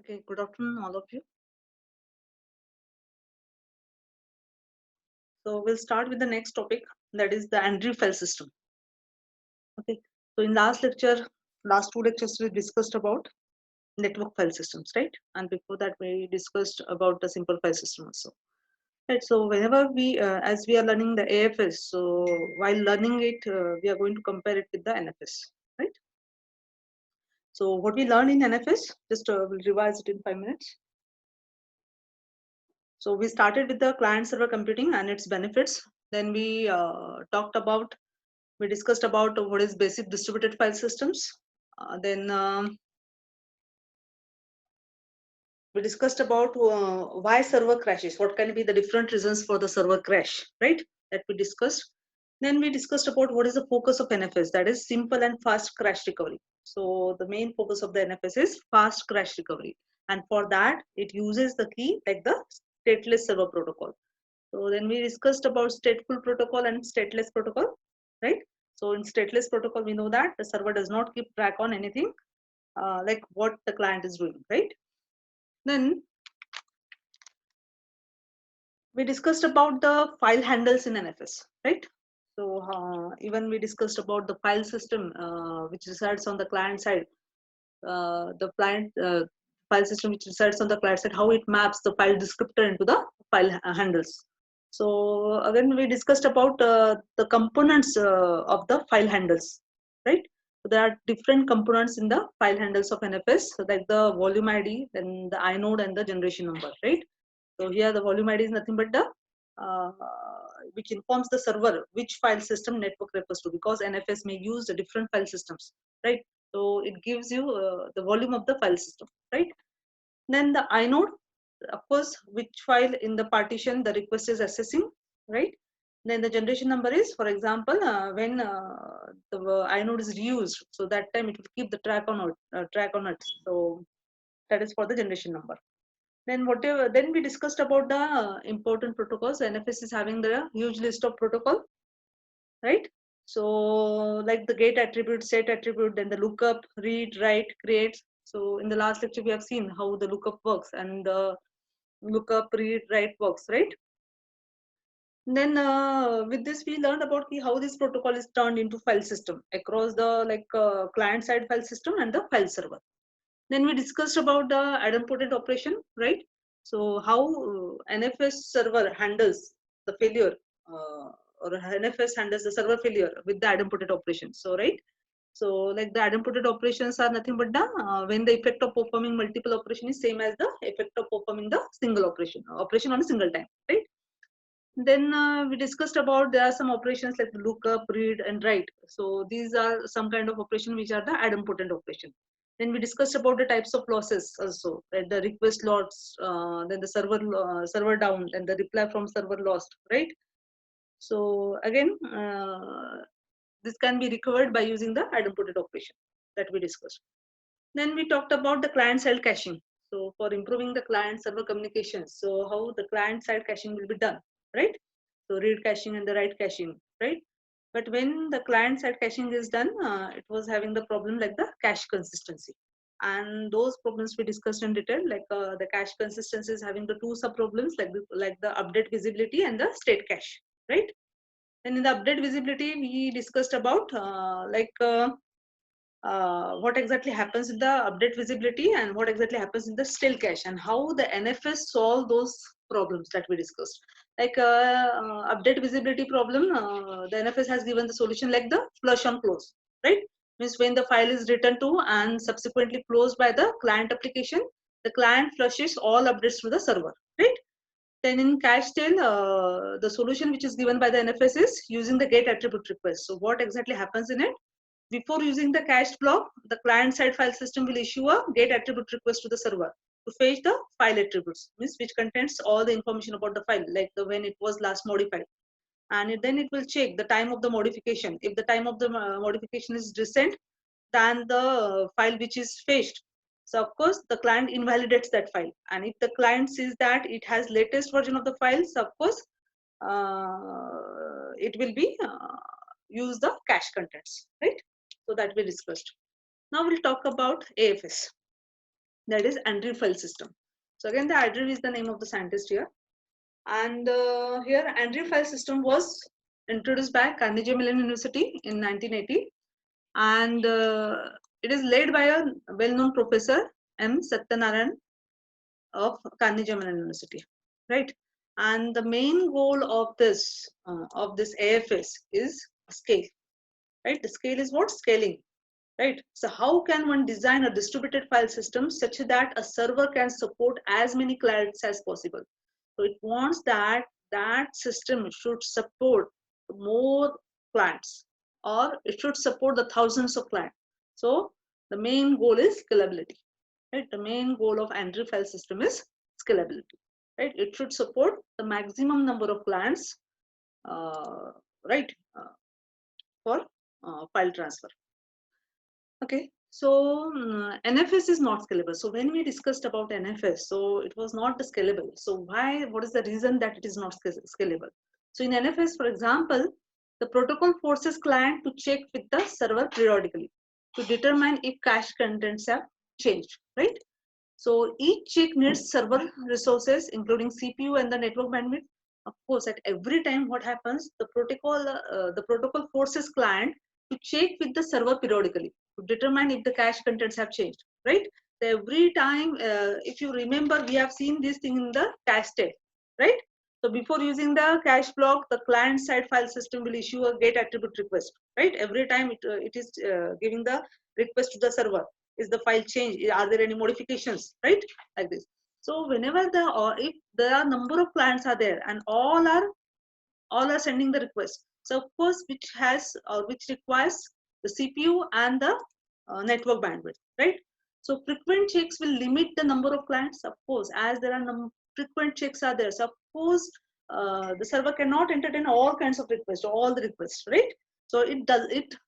Okay, good afternoon, all of you. So we'll start with the next topic, that is the Andrew file system. Okay, so in last two lectures, we discussed about network file systems, right? And before that, we discussed about the simple file system also. Right. So whenever as we are learning the AFS, so while learning it, we are going to compare it with the NFS, right? So what we learn in NFS, just we'll revise it in 5 minutes. So we started with the client server computing and its benefits. Then we discussed about what is basic distributed file systems. Then we discussed about why server crashes, what can be the different reasons for the server crash, right? That we discussed. Then we discussed about what is the focus of NFS, that is simple and fast crash recovery. So the main focus of the NFS is fast crash recovery. And for that, it uses the key like the stateless server protocol. So then we discussed about stateful protocol and stateless protocol, right? So in stateless protocol, we know that the server does not keep track on anything like what the client is doing, right? Then we discussed about the file handles in NFS, right? So even we discussed about the file system which resides on the client side, the client file system which resides on the client side, how it maps the file descriptor into the file handles. So again, we discussed about the components of the file handles, right? So there are different components in the file handles of NFS, so like the volume ID, then the inode and the generation number, right? So here the volume ID is nothing but the uh, which informs the server which file system network refers to, because NFS may use the different file systems, right? So it gives you the volume of the file system, right? Then the inode, of course, which file in the partition the request is accessing, right? Then the generation number is, for example, when the inode is reused, so that time it will keep the track on it. So that is for the generation number. Then whatever, then we discussed about the important protocols. NFS is having the huge list of protocol, right? So like the get attribute, set attribute, then the lookup, read, write, create. So in the last lecture, we have seen how the lookup works and the lookup, read, write works, right? Then with this, we learned about how this protocol is turned into file system across the client side file system and the file server. Then we discussed about the idempotent operation, right? So how NFS server handles the failure, or NFS handles the server failure with the idempotent operation. So right. So like the idempotent operations are nothing but the when the effect of performing multiple operation is same as the effect of performing the single operation on a single time, right? Then we discussed about there are some operations like lookup, read, and write. So these are some kind of operation which are the idempotent operation. Then we discussed about the types of losses also, like the request loss, then the server down, and the reply from server lost, right? So again, this can be recovered by using the idempotent operation that we discussed. Then we talked about the client side caching. So for improving the client server communications, so how the client side caching will be done, right? So read caching and the write caching, right? But when the client side caching is done, it was having the problem like the cache consistency. And those problems we discussed in detail, like the cache consistency is having the two sub problems, like the update visibility and the state cache, right? And in the update visibility, we discussed about what exactly happens in the update visibility and what exactly happens in the still cache, and how the NFS solve those problems that we discussed. Like update visibility problem, the NFS has given the solution like the flush on close, right? Means when the file is written to and subsequently closed by the client application, the client flushes all updates to the server, right? Then in cache tail, the solution which is given by the NFS is using the get attribute request. So what exactly happens in it? Before using the cached block, the client-side file system will issue a get attribute request to the server to fetch the file attributes, means which contains all the information about the file, like when it was last modified. And then it will check the time of the modification. If the time of the modification is recent, than the file which is fetched. So of course the client invalidates that file. And if the client sees that it has latest version of the file, so of course it will be use the cache contents, right? So that we discussed. Now we'll talk about AFS. that is Andrew file system. So again, the Andrew is the name of the scientist here. And here Andrew file system was introduced by Carnegie Mellon University in 1980. And it is led by a well-known professor, M. Satyanarayan of Carnegie Mellon University, right? And the main goal of this AFS is scale, right? The scale is what? Scaling, right? So how can one design a distributed file system such that a server can support as many clients as possible? So it wants that that system should support more clients, or it should support the thousands of clients. So the main goal is scalability, right? The main goal of Andrew file system is scalability, right? It should support the maximum number of clients, right, for file transfer. Okay, so NFS is not scalable. So when we discussed about NFS, so it was not scalable. So why? What is the reason that it is not scalable? So in NFS, for example, the protocol forces client to check with the server periodically to determine if cache contents have changed, right? So each check needs server resources, including CPU and the network bandwidth. Of course, at every time, what happens? The protocol forces client to check with the server periodically to determine if the cache contents have changed, right? So every time, if you remember, we have seen this thing in the cache state, right? So before using the cache block, the client side file system will issue a get attribute request, right? Every time it is giving the request to the server. Is the file changed? Are there any modifications, right? Like this. So whenever or if there are number of clients are there and all are sending the request. So of course, which requires the CPU and the network bandwidth, right? So frequent checks will limit the number of clients, of course, as there are frequent checks are there. So of course, the server cannot entertain all kinds of requests, all the requests, right? So it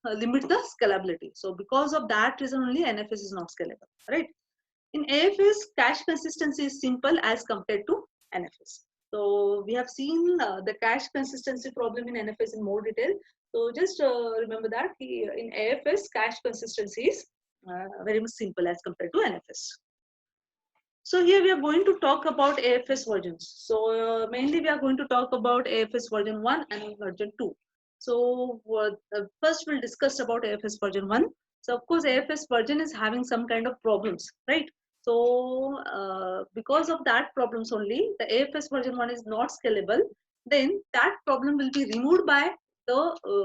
limits the scalability. So because of that reason only, NFS is not scalable, right? In AFS, cache consistency is simple as compared to NFS. So we have seen the cache consistency problem in NFS in more detail. So just remember that in AFS, cache consistency is very much simple as compared to NFS. So here we are going to talk about AFS versions. So mainly we are going to talk about AFS version 1 and version 2. So first we'll discuss about AFS version 1. So of course AFS version is having some kind of problems, right? So because of that problems only, the AFS version 1 is not scalable. Then that problem will be removed by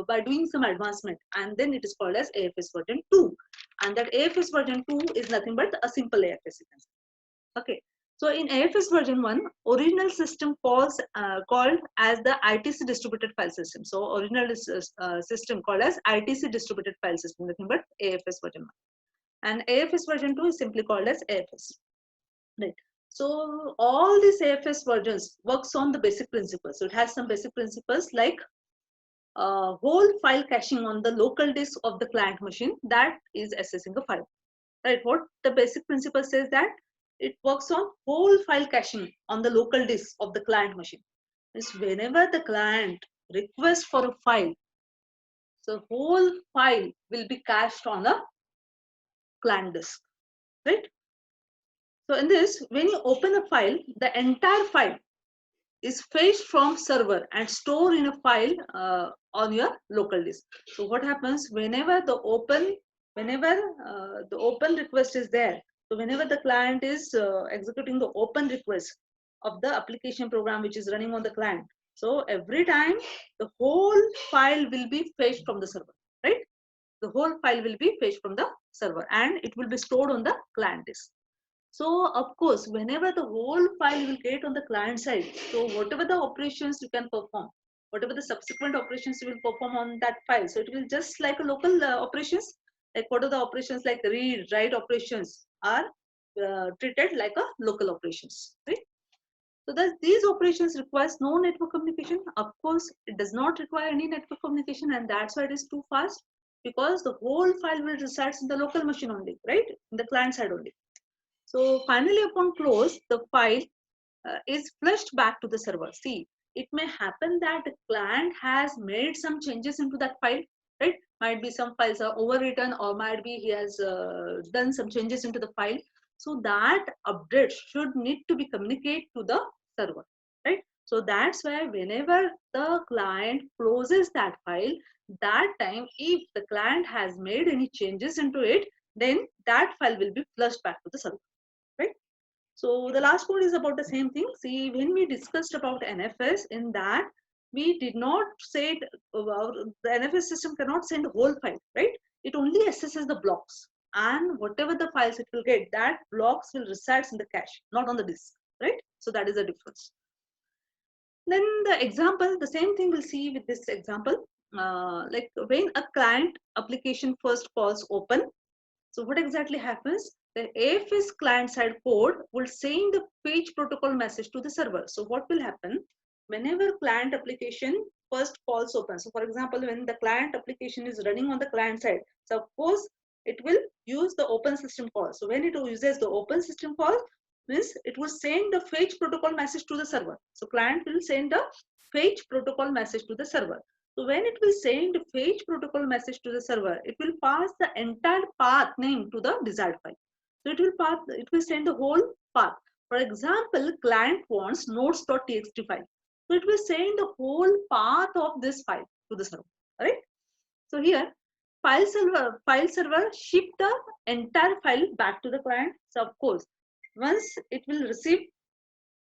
by doing some advancement, and then it is called as AFS version 2. And that AFS version 2 is nothing but a simple AFS. Okay, so in AFS version 1, original system called as the ITC distributed file system. So original system called as ITC distributed file system, nothing but AFS version 1. And AFS version 2 is simply called as AFS. Right. So all these AFS versions works on the basic principles. So it has some basic principles like whole file caching on the local disk of the client machine that is accessing the file. Right. What the basic principle says that it works on whole file caching on the local disk of the client machine. Means whenever the client requests for a file, so whole file will be cached on a client disk, right? So in this, when you open a file, the entire file is fetched from server and stored in a file on your local disk. So what happens whenever the open request is there, so whenever the client is executing the open request of the application program which is running on the client, so every time the whole file will be fetched from the server, right? The whole file will be fetched from the server and it will be stored on the client disk. So of course, whenever the whole file will get on the client side, so whatever the operations you can perform, whatever the subsequent operations you will perform on that file, so it will just like a local operations, like what are the operations like read, write operations are treated like a local operations, right? So that these operations requires no network communication. Of course, it does not require any network communication, and that's why it is too fast, because the whole file will reside in the local machine only, right? In the client side only. So finally, upon close, the file is flushed back to the server. See, it may happen that the client has made some changes into that file, right? Might be some files are overwritten, or might be he has done some changes into the file. So that update should need to be communicated to the server, right? So that's why whenever the client closes that file, that time if the client has made any changes into it, then that file will be flushed back to the server, right? So the last point is about the same thing. See, when we discussed about NFS, in that we did not say the NFS system cannot send the whole file, right? It only assesses the blocks, and whatever the files it will get, that blocks will reside in the cache, not on the disk, right? So that is the difference. Then the example, the same thing we'll see with this example. Like when a client application first calls open, so what exactly happens? The AFS client-side code will send the page protocol message to the server. So what will happen? Whenever client application first calls open. So for example, when the client application is running on the client side, suppose it will use the open system call. So when it uses the open system call, means it will send the fetch protocol message to the server. So client will send the fetch protocol message to the server. So when it will send fetch protocol message to the server, it will pass the entire path name to the desired file. So it will send the whole path. For example, client wants notes.txt file. So it will send the whole path of this file to the server, right? So here, file server ship the entire file back to the client. So of course, once it will receive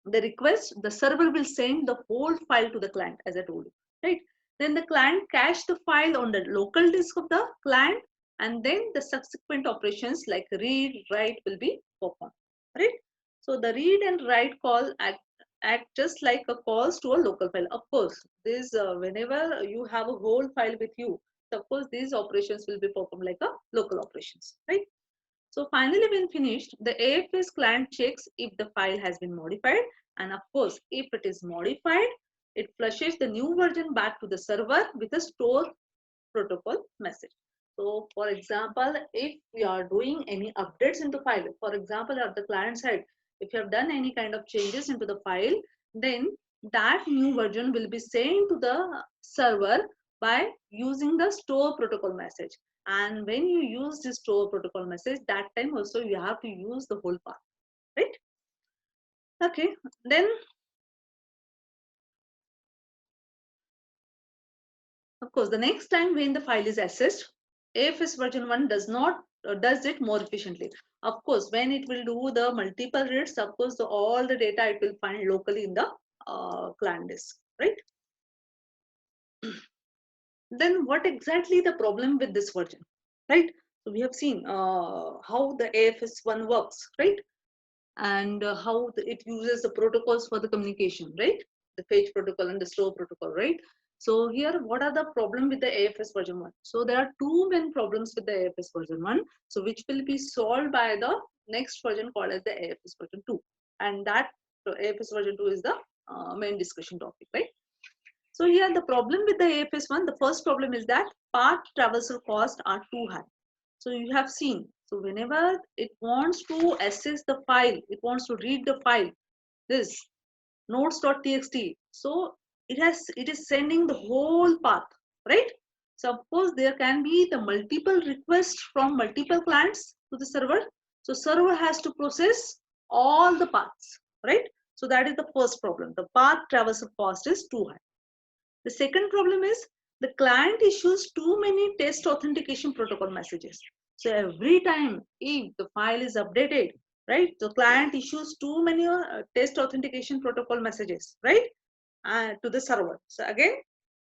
the request, the server will send the whole file to the client, as I told you, right? Then the client cache the file on the local disk of the client, and then the subsequent operations like read, write will be performed, right? So the read and write call act just like a calls to a local file. Of course, this whenever you have a whole file with you, so of course these operations will be performed like a local operations, right? So finally, when finished, the AFS client checks if the file has been modified. And of course, if it is modified, it flushes the new version back to the server with a store protocol message. So for example, if we are doing any updates into file, for example, at the client side, if you have done any kind of changes into the file, then that new version will be sent to the server by using the store protocol message. And when you use this store protocol message, that time also you have to use the whole path, right? Okay, then of course, the next time when the file is accessed, AFS version 1 does it more efficiently. Of course, when it will do the multiple reads, of course, all the data it will find locally in the client disk, right? Then what exactly the problem with this version, right? So we have seen how the AFS 1 works, right? And how it uses the protocols for the communication, right? The fetch protocol and the store protocol, right? So here, what are the problem with the AFS version 1? So there are two main problems with the AFS version 1, so which will be solved by the next version called as the AFS version 2. And that AFS version 2 is the main discussion topic, right? So here the problem with the AFS 1, the first problem is that path traversal costs are too high. So you have seen, so whenever it wants to access the file, it wants to read the file, this notes.txt. So it is sending the whole path, right? Suppose there can be the multiple requests from multiple clients to the server. So server has to process all the paths, right? So that is the first problem. The path traversal cost is too high. The second problem is the client issues too many test authentication protocol messages. So every time if the file is updated, right, the client issues too many test authentication protocol messages, right, to the server. So again,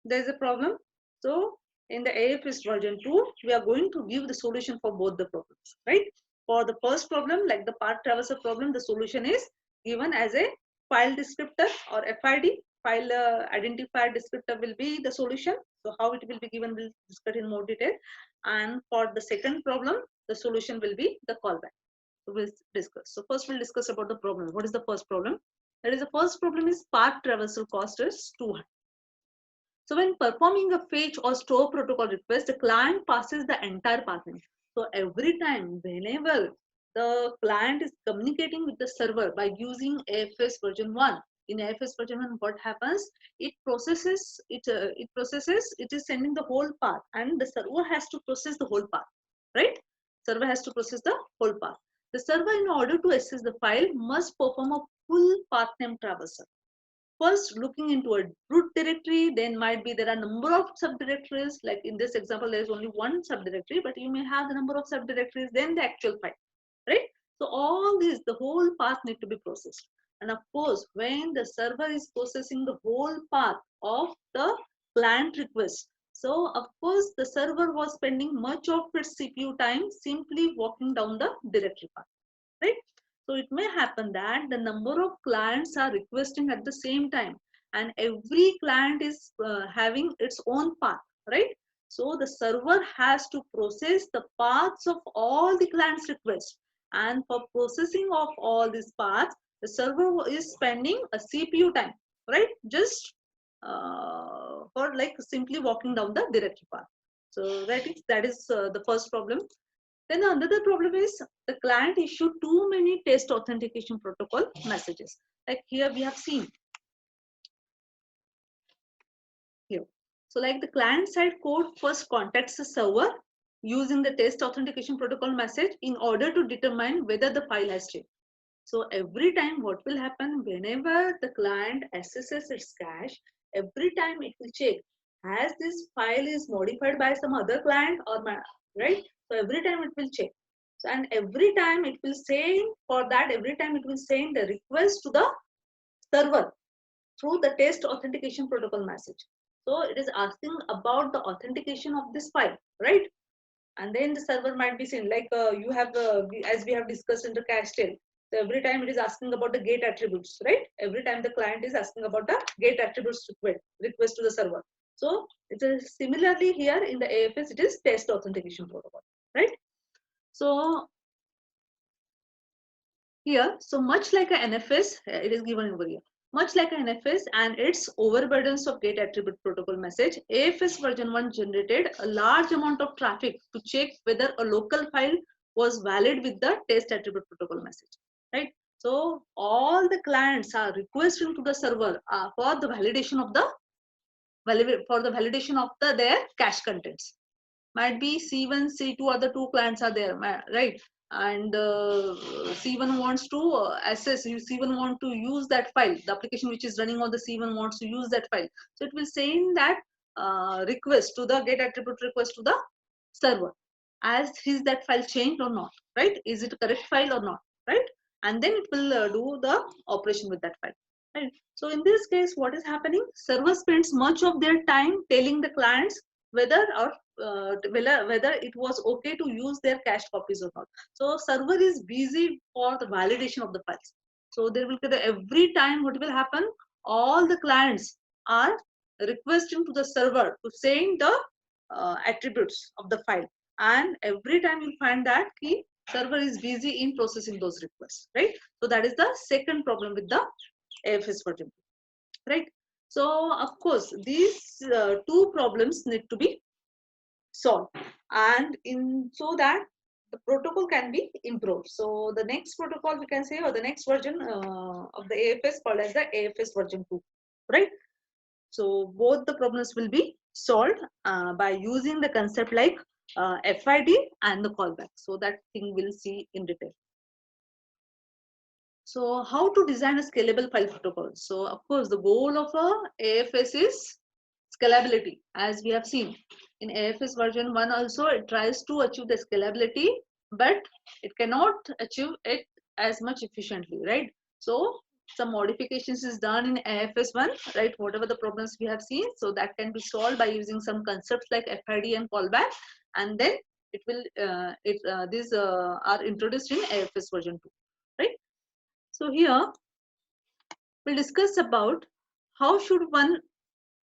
there is a problem. So in the AFS version 2, we are going to give the solution for both the problems, right? For the first problem, like the path traversal problem, the solution is given as a file descriptor or FID, file identifier descriptor will be the solution. So how it will be given, we'll discuss in more detail. And for the second problem, the solution will be the callback. So we'll discuss. So first we'll discuss about the problem. What is the first problem? That is the first problem is path traversal cost is too high. So when performing a fetch or store protocol request, the client passes the entire path name. So every time, whenever the client is communicating with the server by using AFS version 1, in AFS version 1, what happens? It processes, it is sending the whole path, and the server has to process the whole path, right? Server has to process the whole path. The server, in order to access the file, must perform a full path name traversal. First, looking into a root directory, then might be there are number of subdirectories. Like in this example, there is only one subdirectory, but you may have the number of subdirectories, then the actual file, right? So all this, the whole path need to be processed. And of course, when the server is processing the whole path of the client request, so of course the server was spending much of its CPU time simply walking down the directory path, right? So it may happen that the number of clients are requesting at the same time, and every client is having its own path, right? So the server has to process the paths of all the clients' requests, and for processing of all these paths, the server is spending a CPU time, right? Just for like simply walking down the directory path. So that is the first problem. Then another problem is the client issued too many test authentication protocol messages. Like here we have seen here. So like the client side code first contacts the server using the test authentication protocol message in order to determine whether the file has changed. So every time what will happen whenever the client accesses its cache, every time it will check has this file is modified by some other client or my, right? So every time it will check. So, and every time it will send for that, every time it will send the request to the server through the test authentication protocol message. So it is asking about the authentication of this file, right? And then the server might be saying like you have as we have discussed in the cache tail. So every time it is asking about the gate attributes, right? Every time the client is asking about the gate attributes request to the server. So it is similarly here in the AFS, it is test authentication protocol, right? So here, so much like an NFS, it is given over here. Much like an NFS and its overburdens of gate attribute protocol message, AFS version 1 generated a large amount of traffic to check whether a local file was valid with the test attribute protocol message, right? So all the clients are requesting to the server for the validation of their cache contents. Might be C1, C2 other two clients are there, right? And C1 wants to access, C1 want to use that file. The application which is running on the C1 wants to use that file. So it will send that request to the get attribute request to the server. As is that file changed or not, right? Is it a correct file or not, right? And then it will do the operation with that file. Right. So in this case, what is happening? Server spends much of their time telling the clients whether whether it was okay to use their cached copies or not. So server is busy for the validation of the files. So there will be every time what will happen, all the clients are requesting to the server to send the attributes of the file, and every time you find that key server is busy in processing those requests, right? So that is the second problem with the AFS version, right? So of course these two problems need to be solved, and in so that the protocol can be improved. So the next protocol we can say, or the next version of the AFS called as the AFS version 2, right? So both the problems will be solved by using the concept like FID and the callback. So that thing we'll see in detail. So how to design a scalable file protocol? So of course the goal of a AFS is scalability, as we have seen. In AFS version 1 also it tries to achieve the scalability, but it cannot achieve it as much efficiently, right? So some modifications is done in AFS 1, right? Whatever the problems we have seen, so that can be solved by using some concepts like FID and callback, and then it will these are introduced in AFS version 2, right? So here we'll discuss about how should one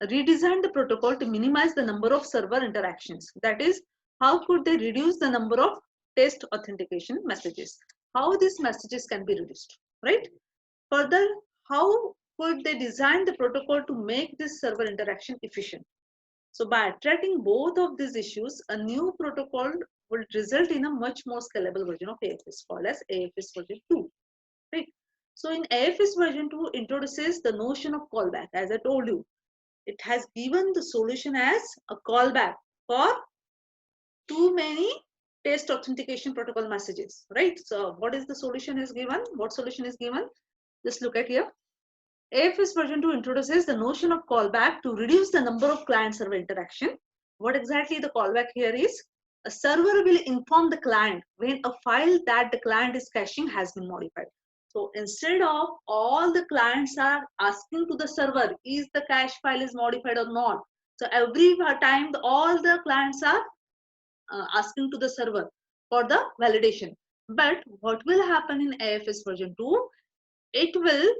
redesign the protocol to minimize the number of server interactions. That is, how could they reduce the number of test authentication messages? How these messages can be reduced, right? Further, how could they design the protocol to make this server interaction efficient? So by attracting both of these issues, a new protocol will result in a much more scalable version of AFS called as AFS version 2. Right? So in AFS version 2 introduces the notion of callback. As I told you, it has given the solution as a callback for too many test authentication protocol messages, right? So what is the solution is given? What solution is given? Just look at here. AFS version 2 introduces the notion of callback to reduce the number of client-server interaction. What exactly the callback here is? A server will inform the client when a file that the client is caching has been modified. So instead of all the clients are asking to the server, is the cache file is modified or not? So every time all the clients are asking to the server for the validation. But what will happen in AFS version 2? It will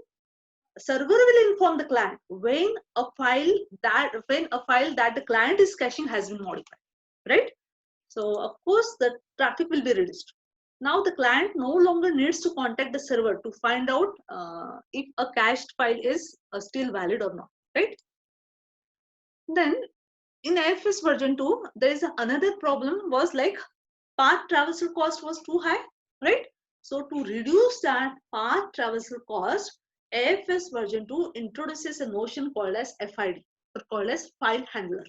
server will inform the client when a file that the client is caching has been modified, right? So of course the traffic will be reduced. Now the client no longer needs to contact the server to find out if a cached file is still valid or not, right? Then in AFS version 2, there is another problem was like path traversal cost was too high, right? So to reduce that path traversal cost, AFS version 2 introduces a notion called as FID, or called as file handler,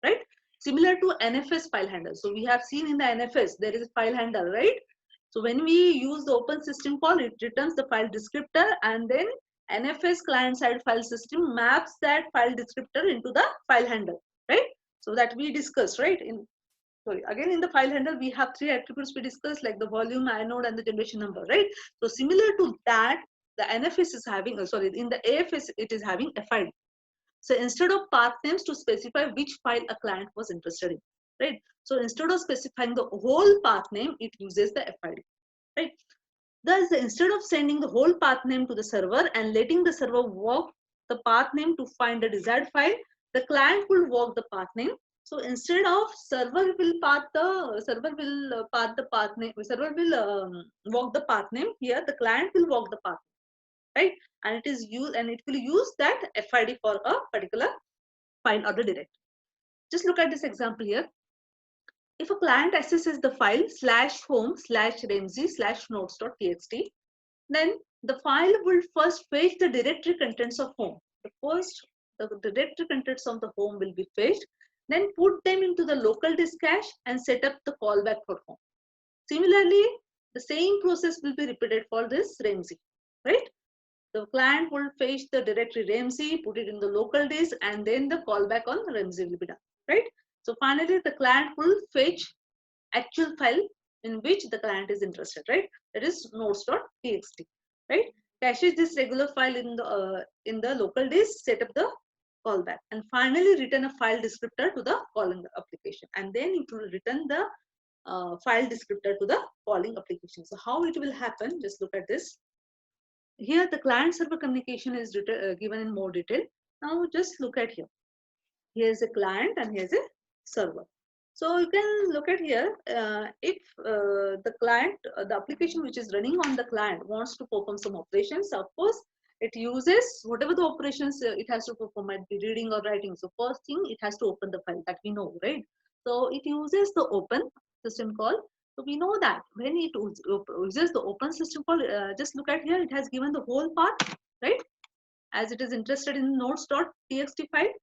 right? Similar to NFS file handler. So we have seen in the NFS, there is a file handler, right? So when we use the open system call, it returns the file descriptor, and then NFS client-side file system maps that file descriptor into the file handler, right? So that we discussed, right? Sorry, again in the file handler we have three attributes we discussed, like the volume, inode, and the generation number, right? So similar to that, the NFS is having in the AFS it is having FID. So instead of path names to specify which file a client was interested in, right? So instead of specifying the whole path name, it uses the FID, right? Thus, instead of sending the whole path name to the server and letting the server walk the path name to find the desired file, the client will walk the path name. So instead of server will path the path name, server will walk the path name. Here the client will walk the path, right? And it will use that FID for a particular file or the directory. Just look at this example here. If a client accesses the file /home/remzi/notes.txt, then the file will first fetch the directory contents of home. The directory contents of the home will be fetched, then put them into the local disk cache and set up the callback for home. Similarly, the same process will be repeated for this remzi, right? The client will fetch the directory remzi, put it in the local disk, and then the callback on remzi will be done, right? So finally, the client will fetch actual file in which the client is interested, right? That is notes.txt, right? Caches this regular file in the local disk, set up the callback, and finally return a file descriptor to the calling application, and then it will return the file descriptor to the calling application. So how it will happen? Just look at this. Here the client server communication is given in more detail. Now just look at here. Here's a client and here's a server. So you can look at here, if the client, the application which is running on the client wants to perform some operations, of course, it uses whatever the operations it has to perform, might be reading or writing. So first thing, it has to open the file, that we know, right? So it uses the open system call. So we know that when it uses the open system call, just look at here, it has given the whole path, right? As it is interested in notes.txt file,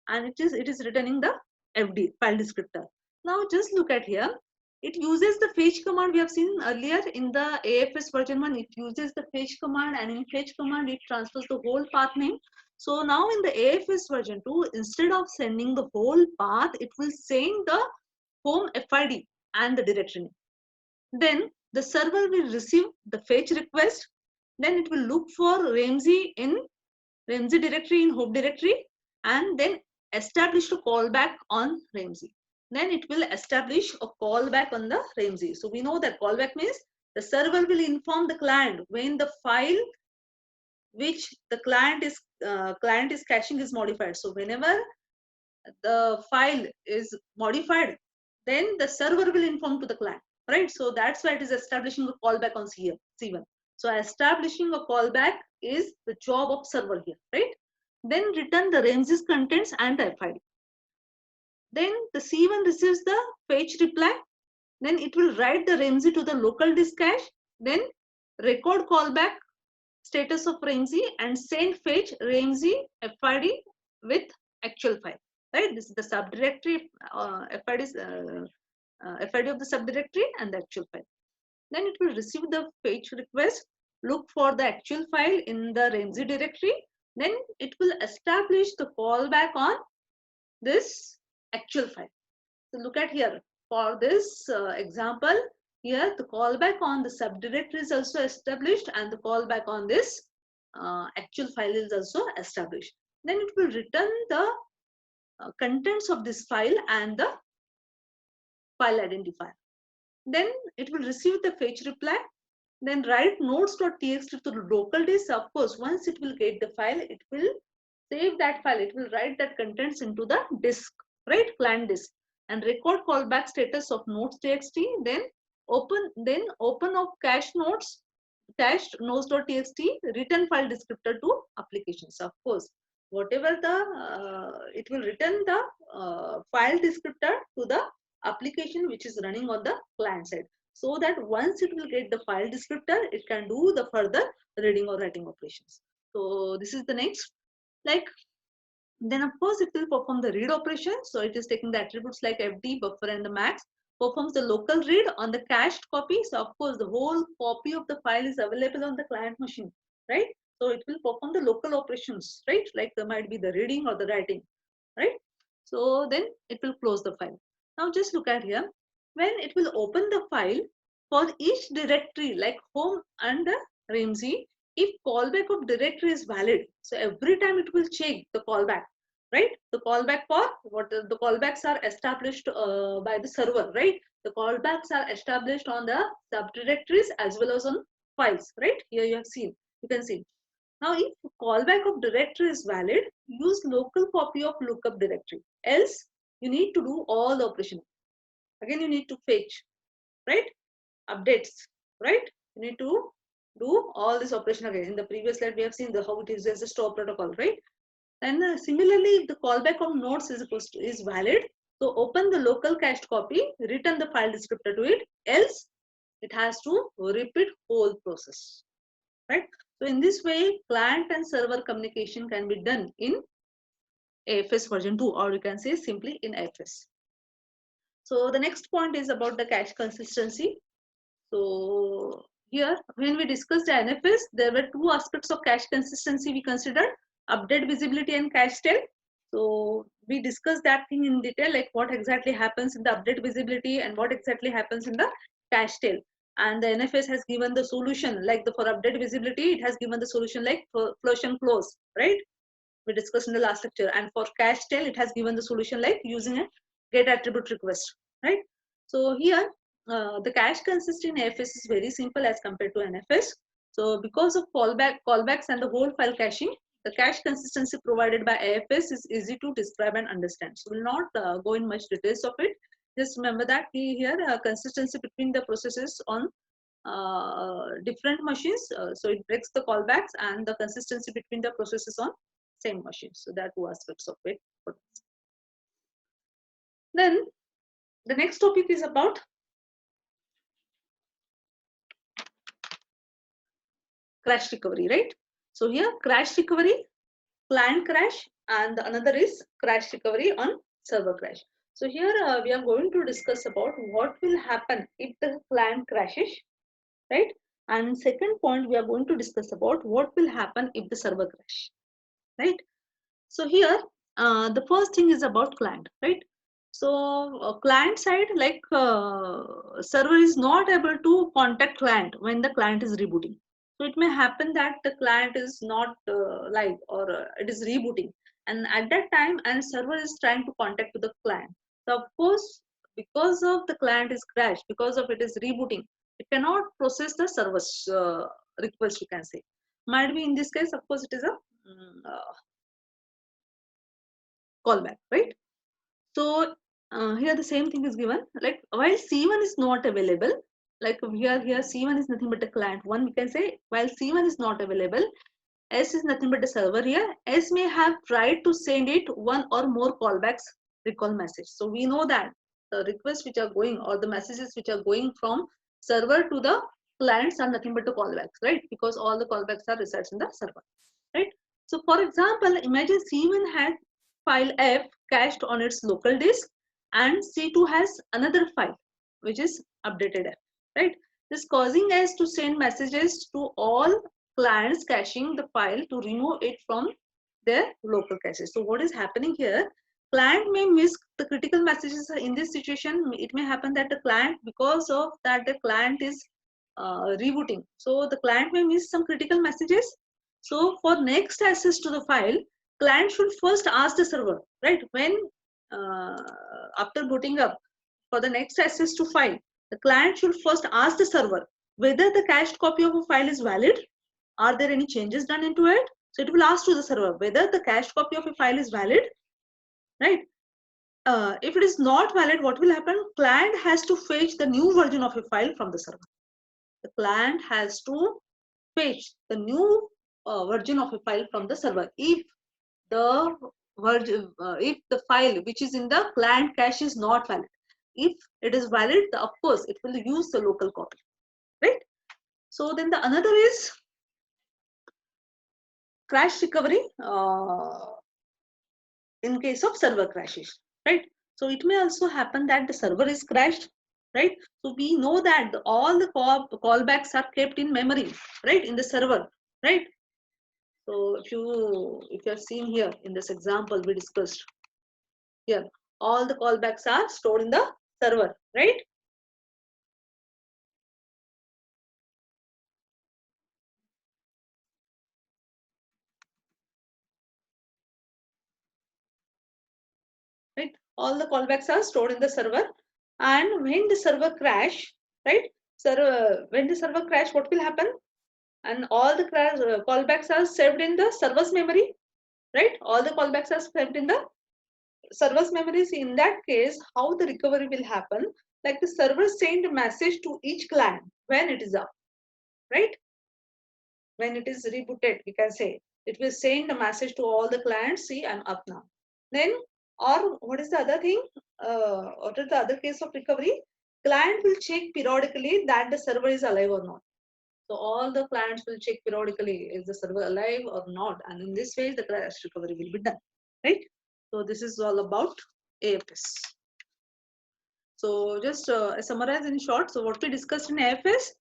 and it is returning the FD file descriptor. Now just look at here. It uses the fetch command we have seen earlier in the AFS version 1. It uses the fetch command, and in fetch command it transfers the whole path name. So now in the AFS version 2, instead of sending the whole path, it will send the home FID and the directory name. Then the server will receive the fetch request. Then it will look for remzi in remzi directory in home directory, and then establish a callback on remzi. Then it will establish a callback on the remzi. So we know that callback means the server will inform the client when the file which the client is caching is modified. So whenever the file is modified, then the server will inform to the client, right? So that's why it is establishing a callback on C1. So establishing a callback is the job of server here, right? Then return the remzi's contents and the FID. Then the C1 receives the fetch reply. Then it will write the remzi to the local disk cache. Then record callback status of remzi and send fetch remzi FID with actual file. Right, this is the subdirectory FID FID of the subdirectory and the actual file. Then it will receive the fetch request, look for the actual file in the RAMZ directory. Then it will establish the callback on this actual file. So look at here, for this example, here the callback on the subdirectory is also established and the callback on this actual file is also established. Then it will return the contents of this file and the file identifier. Then it will receive the fetch reply, then write notes.txt to the local disk. Of course, once it will get the file, it will save that file, it will write that contents into the disk, right, client disk, and record callback status of notes.txt. Then open of cached notes.txt, return file descriptor to applications. Of course, whatever the it will return the file descriptor to the application which is running on the client side, so that once it will get the file descriptor, it can do the further reading or writing operations. So this is the next. Like, then of course it will perform the read operation. So it is taking the attributes like FD, buffer, and the max, performs the local read on the cached copy. So of course the whole copy of the file is available on the client machine, right? So it will perform the local operations, right? Like there might be the reading or the writing, right? So then it will close the file. Now just look at here, when it will open the file for each directory like home and the RAMZ, if callback of directory is valid, so every time it will check the callback, right? The callback for what the callbacks are established by the server, right? The callbacks are established on the subdirectories as well as on files, right? Here you have seen, you can see. Now, if callback of directory is valid, use local copy of lookup directory. Else, you need to do all the operation. Again, you need to fetch, right? Updates, right? You need to do all this operation again. In the previous slide, we have seen how it is as a store protocol, right? And similarly, if the callback of nodes is valid, so open the local cached copy, return the file descriptor to it. Else, it has to repeat whole process, right? So in this way, client and server communication can be done in AFS version 2, or you can say simply in AFS. So the next point is about the cache consistency. So here, when we discussed the NFS, there were two aspects of cache consistency we considered: update visibility and cache tail. So we discussed that thing in detail, like what exactly happens in the update visibility and what exactly happens in the cache tail. And the NFS has given the solution, like for update visibility, it has given the solution like flush and close, right? We discussed in the last lecture. And for cache tail, it has given the solution like using a get attribute request, right? So here, the cache consistency in AFS is very simple as compared to NFS. So because of callbacks and the whole file caching, the cache consistency provided by AFS is easy to describe and understand. So we'll not go in much details of it. Just remember that here consistency between the processes on different machines. So it breaks the callbacks and the consistency between the processes on same machine. So there are two aspects of it. Then the next topic is about crash recovery, right? So here crash recovery, client crash, and another is crash recovery on server crash. So here we are going to discuss about what will happen if the client crashes, right? And second point, we are going to discuss about what will happen if the server crash, right? So here the first thing is about client, right? So client side, like server is not able to contact client when the client is rebooting. So it may happen that the client is not live, or it is rebooting, and at that time and server is trying to contact to the client. So of course, because of the client is crashed, because of it is rebooting, it cannot process the server's request, you can say. Might be in this case, of course, it is a callback, right? So here the same thing is given, like while C1 is not available, like here C1 is nothing but a client one, we can say while C1 is not available, S is nothing but a server here. S may have tried to send it one or more callbacks recall message. So we know that the requests which are going, or the messages which are going from server to the clients are nothing but the callbacks, right? Because all the callbacks are resides in the server, right? So for example, imagine C1 had file F cached on its local disk and C2 has another file, which is updated F, right? This causing us to send messages to all clients caching the file to remove it from their local caches. So what is happening here? Client may miss the critical messages. In this situation, it may happen that the client, because of that the client is rebooting, so the client may miss some critical messages. So for next access to the file, client should first ask the server, right? When uh, after booting up, for the next access to file, the client should first ask the server whether the cached copy of a file is valid. Are there any changes done into it? So it will ask to the server whether the cached copy of a file is valid, right? If it is not valid, what will happen? Client has to fetch the new version of a file from the server. The client has to fetch the new version of a file from the server. If the if the file which is in the client cache is not valid, if it is valid, of course it will use the local copy, right? So then the another is crash recovery in case of server crashes, right? So it may also happen that the server is crashed, right? So we know that all the callbacks are kept in memory, right, in the server, right? So if you have seen here in this example we discussed here, all the callbacks are stored in the server, right? Right, all the callbacks are stored in the server. And when the server crash, right, when the server crash, what will happen? And all the callbacks are saved in the server's memory, right? All the callbacks are saved in the server's memories. In that case, how the recovery will happen? Like the server send a message to each client when it is up, right? When it is rebooted, we can say it will send a message to all the clients, see, I'm up now. Then, or what is the other thing? What is the other case of recovery? Client will check periodically that the server is alive or not. So all the clients will check periodically, is the server alive or not, and in this way the crash recovery will be done, right? So this is all about AFS. So just summarize in short. So what we discussed in AFS,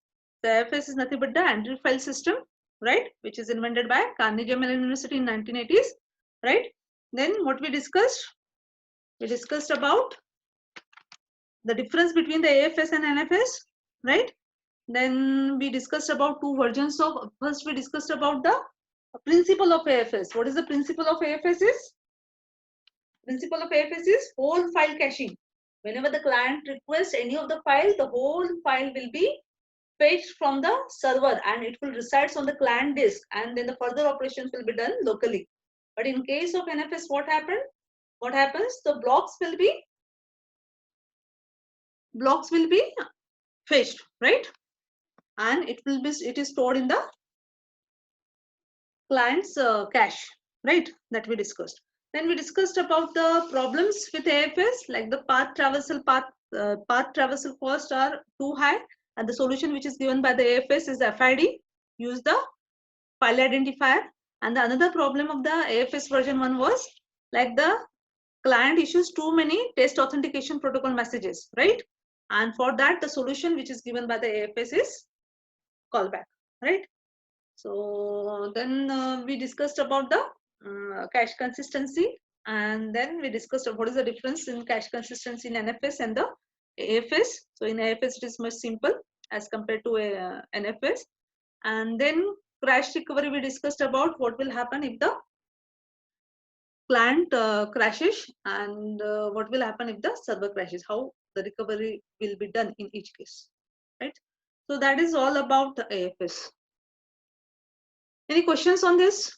the AFS is nothing but the Android file system, right, which is invented by Carnegie Mellon University in 1980s, right? Then what we discussed about the difference between the AFS and NFS, right? Then we discussed about two versions of, first we discussed about the principle of AFS. What is the principle of AFS is? Principle of AFS is whole file caching. Whenever the client requests any of the file, the whole file will be fetched from the server and it will reside on the client disk, and then the further operations will be done locally. But in case of NFS, what happened? What happens? The blocks will be fetched, right? And it is stored in the client's cache, right? That we discussed. Then we discussed about the problems with AFS, like the path traversal costs are too high, and the solution which is given by the AFS is the FID, use the file identifier. And the another problem of the AFS version 1 was like the client issues too many test authentication protocol messages, right? And for that, the solution which is given by the AFS is callback, right? So then we discussed about the cache consistency, and then we discussed what is the difference in cache consistency in NFS and the AFS. So in AFS it is much simple as compared to NFS. And then crash recovery, we discussed about what will happen if the client crashes, and what will happen if the server crashes, how the recovery will be done in each case, right? So that is all about the AFS. Any questions on this?